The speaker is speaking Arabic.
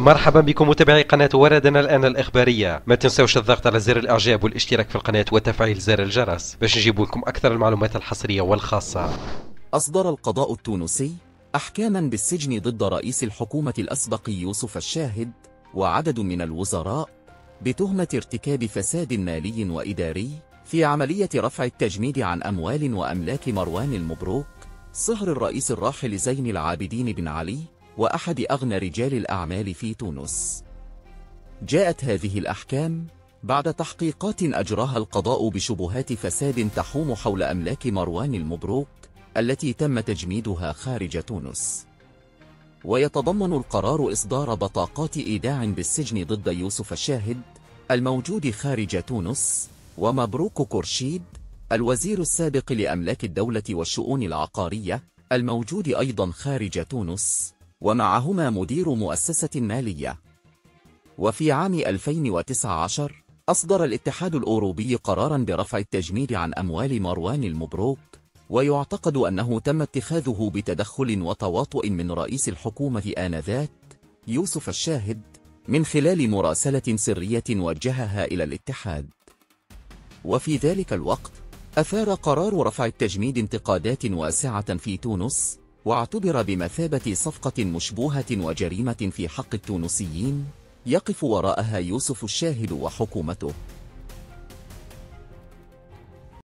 مرحبا بكم متابعي قناة وردنا الآن الإخبارية. ما تنسوش الضغط على زر الإعجاب والاشتراك في القناة وتفعيل زر الجرس باش نجيب لكم أكثر المعلومات الحصرية والخاصة. أصدر القضاء التونسي أحكاما بالسجن ضد رئيس الحكومة الأسبق يوسف الشاهد وعدد من الوزراء بتهمة ارتكاب فساد مالي وإداري في عملية رفع التجميد عن أموال وأملاك مروان المبروك صهر الرئيس الراحل زين العابدين بن علي وأحد أغنى رجال الأعمال في تونس. جاءت هذه الأحكام بعد تحقيقات أجراها القضاء بشبهات فساد تحوم حول أملاك مروان المبروك التي تم تجميدها خارج تونس. ويتضمن القرار إصدار بطاقات إيداع بالسجن ضد يوسف الشاهد الموجود خارج تونس ومبروك كرشيد الوزير السابق لأملاك الدولة والشؤون العقارية الموجود أيضا خارج تونس ومعهما مدير مؤسسة مالية. وفي عام 2019 أصدر الاتحاد الأوروبي قراراً برفع التجميد عن أموال مروان المبروك، ويعتقد أنه تم اتخاذه بتدخل وتواطؤ من رئيس الحكومة آنذاك يوسف الشاهد من خلال مراسلة سرية وجهها إلى الاتحاد. وفي ذلك الوقت أثار قرار رفع التجميد انتقادات واسعة في تونس، واعتبر بمثابة صفقة مشبوهة وجريمة في حق التونسيين يقف وراءها يوسف الشاهد وحكومته.